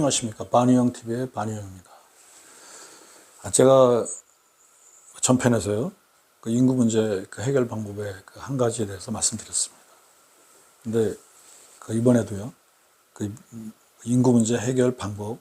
안녕하십니까. 바니형 TV의 바니형입니다. 제가 전편에서요, 그 인구 문제 해결 방법의 한 가지에 대해서 말씀드렸습니다. 근데 이번에도요, 인구 문제 해결 방법에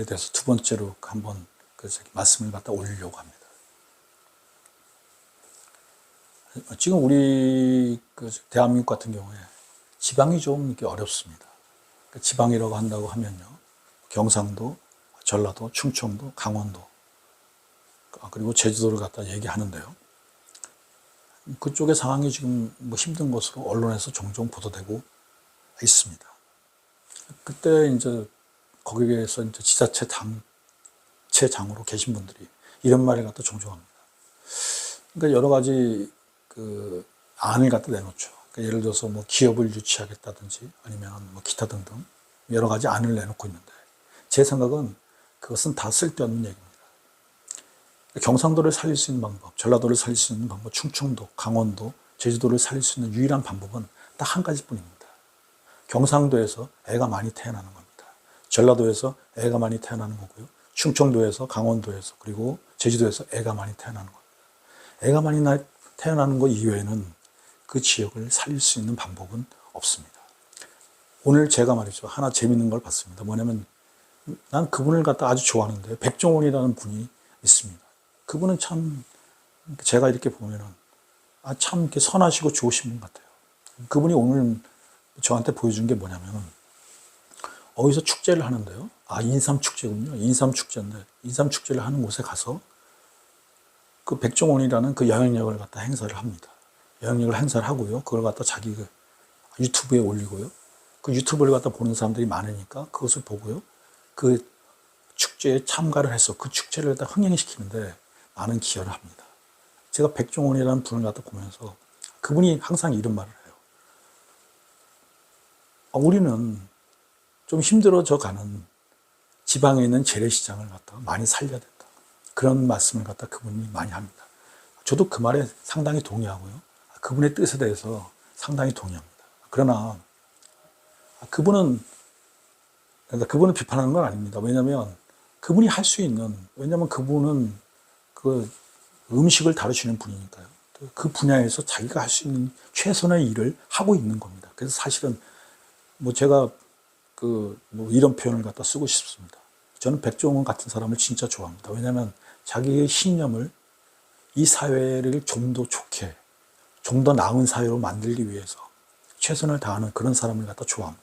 대해서 두 번째로 한번 말씀을 갖다 올리려고 합니다. 지금 우리 대한민국 같은 경우에 지방이 좀 이렇게 어렵습니다. 지방이라고 한다고 하면요, 경상도, 전라도, 충청도, 강원도, 그리고 제주도를 갖다 얘기하는데요. 그쪽의 상황이 지금 힘든 것으로 언론에서 종종 보도되고 있습니다. 그때 이제 거기에서 이제 지자체장으로 계신 분들이 이런 말을 갖다 종종 합니다. 그러니까 여러 가지 안을 갖다 내놓죠. 그러니까 예를 들어서 기업을 유치하겠다든지 아니면 기타 등등 여러 가지 안을 내놓고 있는데, 제 생각은 그것은 다 쓸데없는 얘기입니다. 경상도를 살릴 수 있는 방법, 전라도를 살릴 수 있는 방법, 충청도, 강원도, 제주도를 살릴 수 있는 유일한 방법은 딱 한 가지뿐입니다. 경상도에서 애가 많이 태어나는 겁니다. 전라도에서 애가 많이 태어나는 거고요. 충청도에서, 강원도에서, 그리고 제주도에서 애가 많이 태어나는 겁니다. 애가 많이 태어나는 것 이외에는 그 지역을 살릴 수 있는 방법은 없습니다. 오늘 제가 말이죠, 하나 재밌는 걸 봤습니다. 뭐냐면, 난 그분을 갖다 아주 좋아하는데, 백종원이라는 분이 있습니다. 그분은 참, 제가 이렇게 보면은, 참 이렇게 선하시고 좋으신 분 같아요. 그분이 오늘 저한테 보여준 게 뭐냐면은, 어디서 축제를 하는데요. 인삼축제군요. 인삼축제인데, 인삼축제를 하는 곳에 가서, 그 백종원이라는 그 영향력을 갖다 행사를 합니다. 영향력을 행사를 하고요. 그걸 갖다 자기 유튜브에 올리고요. 그 유튜브를 갖다 보는 사람들이 많으니까 그것을 보고요. 그 축제에 참가를 해서 그 축제를 갖다 흥행시키는데 많은 기여를 합니다. 제가 백종원이라는 분을 갖다 보면서 그분이 항상 이런 말을 해요. 우리는 좀 힘들어져 가는 지방에 있는 재래시장을 갖다 많이 살려야 된다. 그런 말씀을 갖다 그분이 많이 합니다. 저도 그 말에 상당히 동의하고요. 그분의 뜻에 대해서 상당히 동의합니다. 그러나 그분은 비판하는 건 아닙니다. 왜냐하면 그분이 할 수 있는, 왜냐하면 그분은 그 음식을 다루시는 분이니까요. 그 분야에서 자기가 할 수 있는 최선의 일을 하고 있는 겁니다. 그래서 사실은 제가 이런 표현을 갖다 쓰고 싶습니다. 저는 백종원 같은 사람을 진짜 좋아합니다. 왜냐하면 자기의 신념을 이 사회를 좀 더 좋게, 좀 더 나은 사회로 만들기 위해서 최선을 다하는 그런 사람을 갖다 좋아합니다.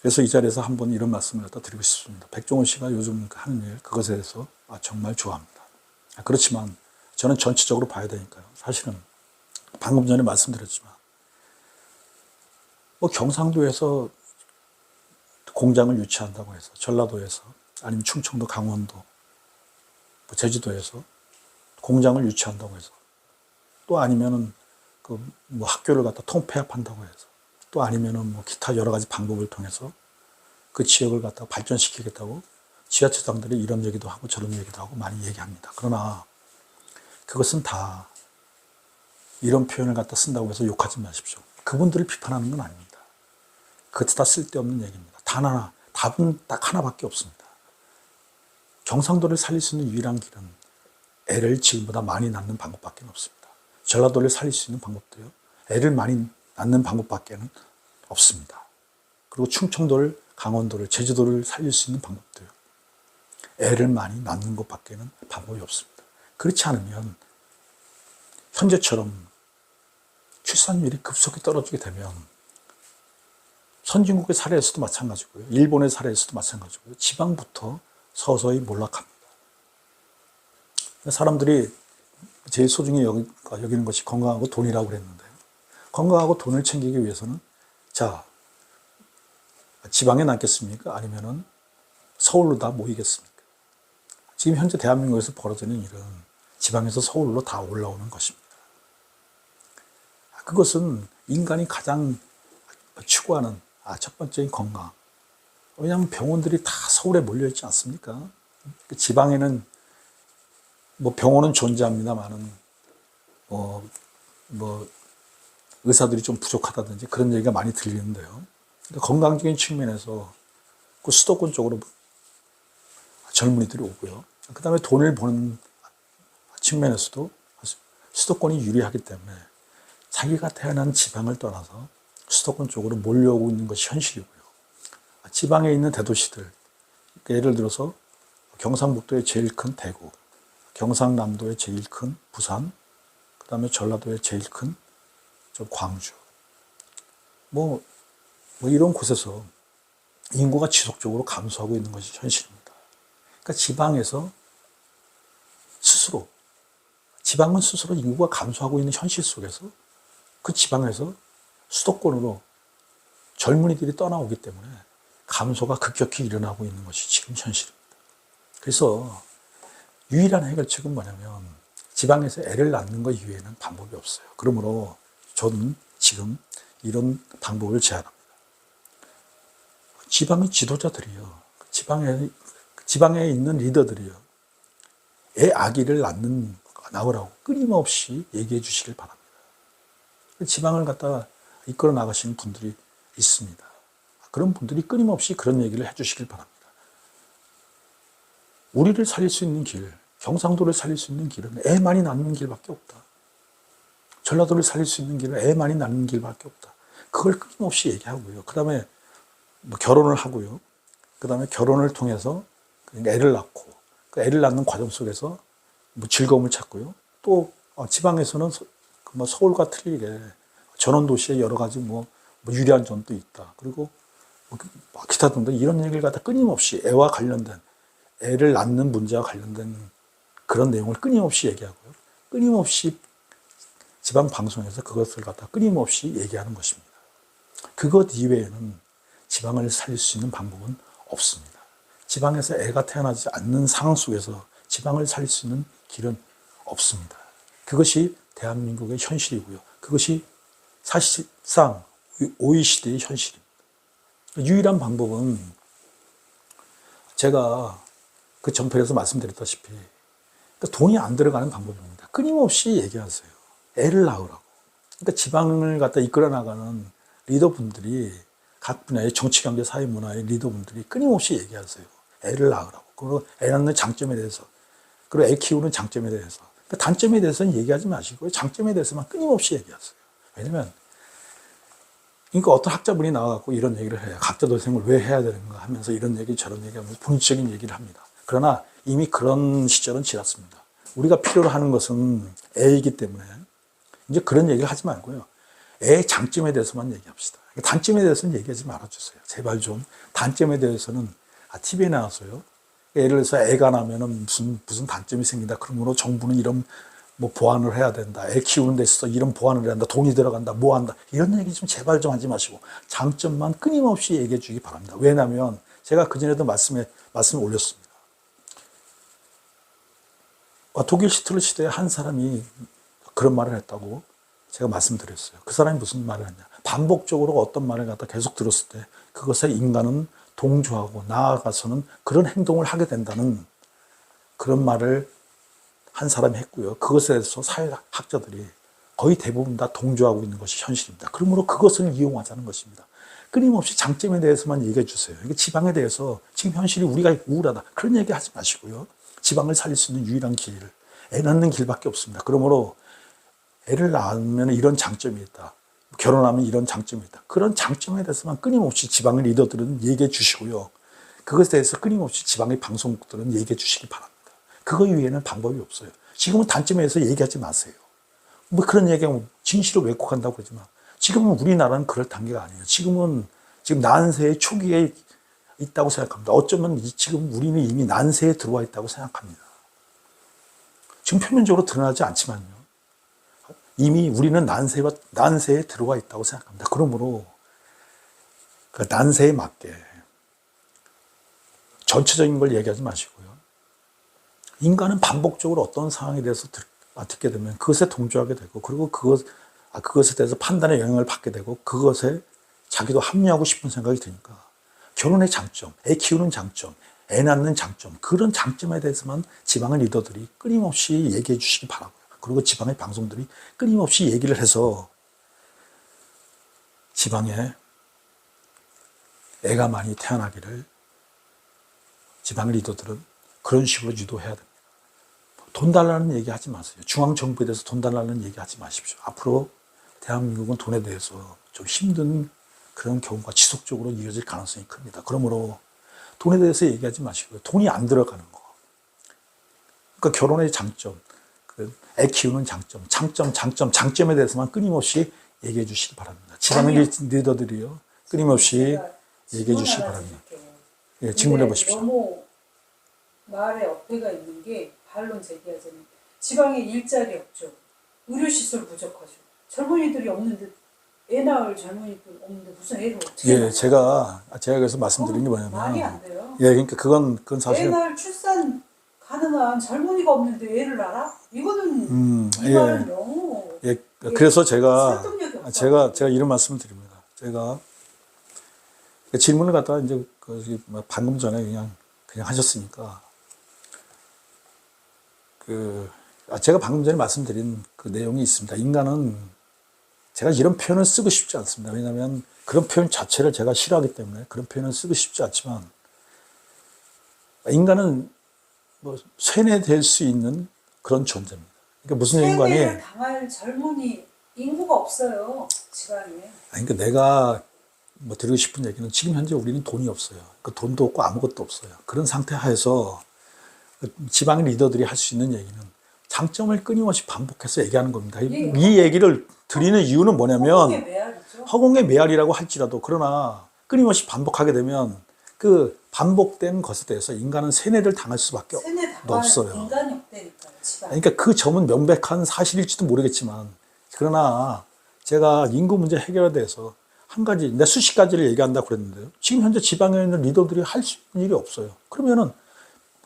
그래서 이 자리에서 한번 이런 말씀을 갖다 드리고 싶습니다. 백종원 씨가 요즘 하는 일, 그것에 대해서 정말 좋아합니다. 그렇지만 저는 전체적으로 봐야 되니까요. 사실은 방금 전에 말씀드렸지만 경상도에서 공장을 유치한다고 해서, 전라도에서, 아니면 충청도, 강원도, 제주도에서 공장을 유치한다고 해서, 또 아니면은 학교를 갖다 통폐합한다고 해서, 또 아니면은 기타 여러 가지 방법을 통해서 그 지역을 갖다 발전시키겠다고 지자체장들이 이런 얘기도 하고 저런 얘기도 하고 많이 얘기합니다. 그러나 그것은 다 이런 표현을 갖다 쓴다고 해서 욕하지 마십시오. 그분들을 비판하는 건 아닙니다. 그것도 다 쓸데없는 얘기입니다. 단 하나, 답은 딱 하나밖에 없습니다. 경상도를 살릴 수 있는 유일한 길은 애를 지금보다 많이 낳는 방법밖에 없습니다. 전라도를 살릴 수 있는 방법도요, 애를 많이 낳는 방법밖에 없습니다. 그리고 충청도를, 강원도를, 제주도를 살릴 수 있는 방법도요, 애를 많이 낳는 것밖에 방법이 없습니다. 그렇지 않으면 현재처럼 출산율이 급속히 떨어지게 되면 선진국의 사례에서도 마찬가지고요, 일본의 사례에서도 마찬가지고요, 지방부터 서서히 몰락합니다. 사람들이 제일 소중히 여기는 것이 건강하고 돈이라고 그랬는데요. 건강하고 돈을 챙기기 위해서는, 지방에 남겠습니까? 아니면은 서울로 다 모이겠습니까? 지금 현재 대한민국에서 벌어지는 일은 지방에서 서울로 다 올라오는 것입니다. 그것은 인간이 가장 추구하는 첫 번째인 건강. 왜냐하면 병원들이 다 서울에 몰려있지 않습니까? 지방에는 병원은 존재합니다만은 의사들이 좀 부족하다든지 그런 얘기가 많이 들리는데요. 근데 건강적인 측면에서 그 수도권 쪽으로 젊은이들이 오고요. 그 다음에 돈을 버는 측면에서도 수도권이 유리하기 때문에 자기가 태어난 지방을 떠나서 수도권 쪽으로 몰려오고 있는 것이 현실이고요. 지방에 있는 대도시들, 예를 들어서 경상북도의 제일 큰 대구, 경상남도의 제일 큰 부산, 그 다음에 전라도의 제일 큰 광주, 뭐 이런 곳에서 인구가 지속적으로 감소하고 있는 것이 현실입니다. 그러니까 지방은 스스로 인구가 감소하고 있는 현실 속에서 그 지방에서 수도권으로 젊은이들이 떠나오기 때문에 감소가 급격히 일어나고 있는 것이 지금 현실입니다. 그래서 유일한 해결책은 뭐냐면 지방에서 애를 낳는 것 이외에는 방법이 없어요. 그러므로 저는 지금 이런 방법을 제안합니다. 지방의 지도자들이요, 지방에 있는 리더들이요, 애 아기를 낳으라고 끊임없이 얘기해 주시길 바랍니다. 지방을 갖다가 이끌어 나가시는 분들이 있습니다. 그런 분들이 끊임없이 그런 얘기를 해 주시길 바랍니다. 우리를 살릴 수 있는 길, 경상도를 살릴 수 있는 길은 애 많이 낳는 길밖에 없다. 전라도를 살릴 수 있는 길은 애 많이 낳는 길밖에 없다. 그걸 끊임없이 얘기하고요. 그 다음에 결혼을 하고요. 그 다음에 결혼을 통해서 애를 낳고, 그 애를 낳는 과정 속에서 즐거움을 찾고요. 또 지방에서는 서울과 틀리게 전원도시에 여러 가지 유리한 점도 있다. 그리고 기타 등등 이런 얘기를 갖다 끊임없이 애와 관련된, 애를 낳는 문제와 관련된 그런 내용을 끊임없이 얘기하고요. 끊임없이 지방 방송에서 그것을 갖다 끊임없이 얘기하는 것입니다. 그것 이외에는 지방을 살릴 수 있는 방법은 없습니다. 지방에서 애가 태어나지 않는 상황 속에서 지방을 살릴 수 있는 길은 없습니다. 그것이 대한민국의 현실이고요. 그것이 사실상 OECD의 현실입니다. 유일한 방법은 제가 그 전편에서 말씀드렸다시피 돈이 안 들어가는 방법입니다. 끊임없이 얘기하세요. 애를 낳으라고. 그러니까 지방을 갖다 이끌어 나가는 리더분들이, 각 분야의 정치, 경제, 사회, 문화의 리더분들이 끊임없이 얘기하세요. 애를 낳으라고. 그리고 애 낳는 장점에 대해서, 그리고 애 키우는 장점에 대해서. 그러니까 단점에 대해서는 얘기하지 마시고 장점에 대해서만 끊임없이 얘기하세요. 왜냐면 그러니까 어떤 학자분이 나와갖고 이런 얘기를 해요. 각자 도생을 왜 해야 되는가 하면서 이런 얘기 저런 얘기 하면서 본질적인 얘기를 합니다. 그러나 이미 그런 시절은 지났습니다. 우리가 필요로 하는 것은 애이기 때문에 이제 그런 얘기를 하지 말고요. 애의 장점에 대해서만 얘기합시다. 단점에 대해서는 얘기하지 말아주세요. 제발 좀. 단점에 대해서는 TV에 나와서요. 예를 들어서 애가 나면은 무슨 단점이 생긴다. 그러므로 정부는 이런 보완을 해야 된다. 애 키우는 데 있어서 이런 보완을 해야 한다. 돈이 들어간다. 뭐 한다. 이런 얘기 좀 제발 좀 하지 마시고 장점만 끊임없이 얘기해 주기 바랍니다. 왜냐하면 제가 그전에도 말씀을 올렸습니다. 독일 시틀러 시대에 한 사람이 그런 말을 했다고 제가 말씀드렸어요. 그 사람이 무슨 말을 했냐. 반복적으로 어떤 말을 갖다 계속 들었을 때 그것에 인간은 동조하고 나아가서는 그런 행동을 하게 된다는 그런 말을 한 사람이 했고요. 그것에 대해서 사회학자들이 거의 대부분 다 동조하고 있는 것이 현실입니다. 그러므로 그것을 이용하자는 것입니다. 끊임없이 장점에 대해서만 얘기해 주세요. 지방에 대해서 지금 현실이 우리가 우울하다. 그런 얘기 하지 마시고요. 지방을 살릴 수 있는 유일한 길, 애 낳는 길밖에 없습니다. 그러므로 애를 낳으면 이런 장점이 있다. 결혼하면 이런 장점이 있다. 그런 장점에 대해서만 끊임없이 지방의 리더들은 얘기해 주시고요. 그것에 대해서 끊임없이 지방의 방송국들은 얘기해 주시기 바랍니다. 그거 이외에는 방법이 없어요. 지금은 단점에 대해서 얘기하지 마세요. 그런 얘기하면 진실을 왜곡한다고 그러지만 지금은 우리나라는 그럴 단계가 아니에요. 지금 난세의 초기에 있다고 생각합니다. 어쩌면 지금 우리는 이미 난세에 들어와 있다고 생각합니다. 지금 표면적으로 드러나지 않지만요. 이미 우리는 난세에 들어와 있다고 생각합니다. 그러므로 그 난세에 맞게 전체적인 걸 얘기하지 마시고요. 인간은 반복적으로 어떤 상황에 대해서 듣게 되면 그것에 동조하게 되고, 그리고 그것에 대해서 판단의 영향을 받게 되고, 그것에 자기도 합리하고 싶은 생각이 드니까 결혼의 장점, 애 키우는 장점, 애 낳는 장점, 그런 장점에 대해서만 지방의 리더들이 끊임없이 얘기해 주시기 바라고요. 그리고 지방의 방송들이 끊임없이 얘기를 해서 지방에 애가 많이 태어나기를 지방 리더들은 그런 식으로 유도해야 됩니다. 돈 달라는 얘기 하지 마세요. 중앙정부에 대해서 돈 달라는 얘기 하지 마십시오. 앞으로 대한민국은 돈에 대해서 좀 힘든 그런 경우가 지속적으로 이어질 가능성이 큽니다. 그러므로 돈에 대해서 얘기하지 마시고요. 돈이 안 들어가는 거. 그러니까 결혼의 장점, 애 키우는 장점, 장점에 대해서만 끊임없이 얘기해 주시기 바랍니다. 지방 리더들이요. 끊임없이 얘기해 주시기 바랍니다. 예, 질문해 보십시오. 너무 말에 어폐가 있는 게 반론 제기하자면 지방에 일자리 없죠. 의료시설 부족하죠. 젊은이들이 없는데 애 낳을 젊은이들 없는데 무슨 애를 어떻게 낳아요? 제가 그래서 말씀드린 게 뭐냐면 말이 안 돼요. 예, 그러니까 그건 사실 애 낳을 출산 가능한 젊은이가 없는데 애를 낳아? 이거는 이 말은 너무 그래서 제가 이런 말씀을 드립니다. 제가 질문을 갖다가 이제 방금 전에 그냥 하셨으니까 제가 방금 전에 말씀드린 그 내용이 있습니다. 인간은 제가 이런 표현을 쓰고 싶지 않습니다. 왜냐하면 그런 표현 자체를 제가 싫어하기 때문에 그런 표현을 쓰고 싶지 않지만 인간은 쇠뇌될 수 있는 그런 존재입니다. 그러니까 무슨 인간이 쇠뇌를 당할 젊은이 인구가 없어요. 지방에. 그러니까 내가 드리고 싶은 얘기는 지금 현재 우리는 돈이 없어요. 그 돈도 없고 아무것도 없어요. 그런 상태 하에서 지방 리더들이 할 수 있는 얘기는 장점을 끊임없이 반복해서 얘기하는 겁니다. 이 얘기를 드리는 이유는 뭐냐면 허공의 메아리라고 할지라도 그러나 끊임없이 반복하게 되면 그 반복된 것에 대해서 인간은 세뇌를 당할 수밖에 없어요. 인간이 없다니까요. 그러니까 그 점은 명백한 사실일지도 모르겠지만 그러나 제가 인구 문제 해결에 대해서 한 가지, 내 수십 가지를 얘기한다고 그랬는데요. 지금 현재 지방에 있는 리더들이 할 수 있는 일이 없어요. 그러면은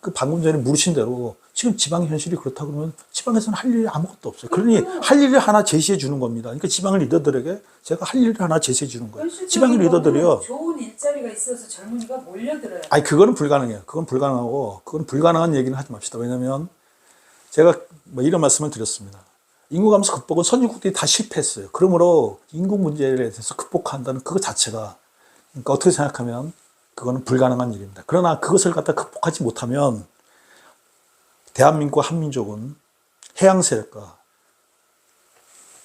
그 방금 전에 물으신 대로 지금 지방 현실이 그렇다 그러면 지방에서는 할 일이 아무것도 없어요. 그러니 할 일을 하나 제시해 주는 겁니다. 그러니까 지방 리더들에게 제가 할 일을 하나 제시해 주는 거예요. 지방 리더들이요. 좋은 일자리가 있어서 젊은이가 몰려들어요. 아니 그거는 불가능해요. 그건 불가능하고 그건 불가능한 얘기는 하지 맙시다. 왜냐하면 제가 이런 말씀을 드렸습니다. 인구 감소 극복은 선진국들이 다 실패했어요. 그러므로 인구 문제에 대해서 극복한다는 그거 자체가 그러니까 어떻게 생각하면 그거는 불가능한 일입니다. 그러나 그것을 갖다 극복하지 못하면 대한민국과 한민족은 해양 세력과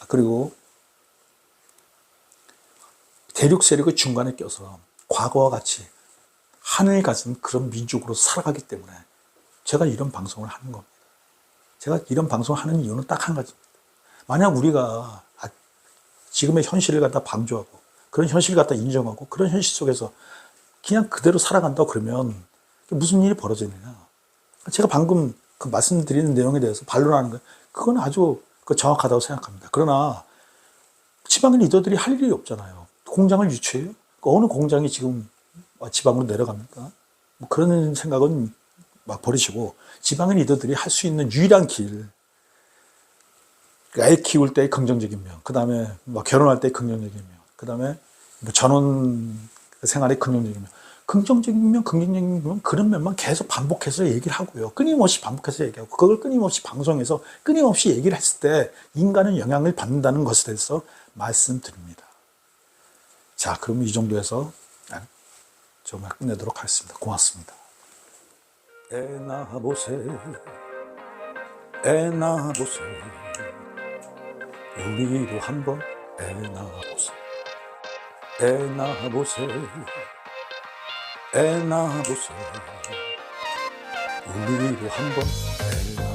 그리고 대륙 세력의 중간에 껴서 과거와 같이 하늘 가진 그런 민족으로 살아가기 때문에 제가 이런 방송을 하는 겁니다. 제가 이런 방송을 하는 이유는 딱 한 가지입니다. 만약 우리가 지금의 현실을 갖다 방조하고 그런 현실을 갖다 인정하고 그런 현실 속에서 그냥 그대로 살아간다고 그러면 무슨 일이 벌어지느냐. 제가 방금 그 말씀드리는 내용에 대해서 반론하는 거예요. 그건 아주 정확하다고 생각합니다. 그러나 지방 리더들이 할 일이 없잖아요. 공장을 유치해요? 어느 공장이 지금 지방으로 내려갑니까? 그런 생각은 버리시고 지방 리더들이 할 수 있는 유일한 길, 애 키울 때의 긍정적인 면, 그 다음에 결혼할 때의 긍정적인 면, 그 다음에 전원 생활의 긍정적인 면, 긍정적인 면, 그런 면만 계속 반복해서 얘기를 하고요. 끊임없이 반복해서 얘기하고, 그걸 끊임없이 방송에서 끊임없이 얘기를 했을 때 인간은 영향을 받는다는 것에 대해서 말씀드립니다. 자, 그럼 이 정도에서 정말 끝내도록 하겠습니다. 고맙습니다. 애 낳아보세, 애 낳아보세, 우리도 한번 애 낳아보세, 애 낳아보세, 애 낳아보세, 우리도 한번 애 낳아보세.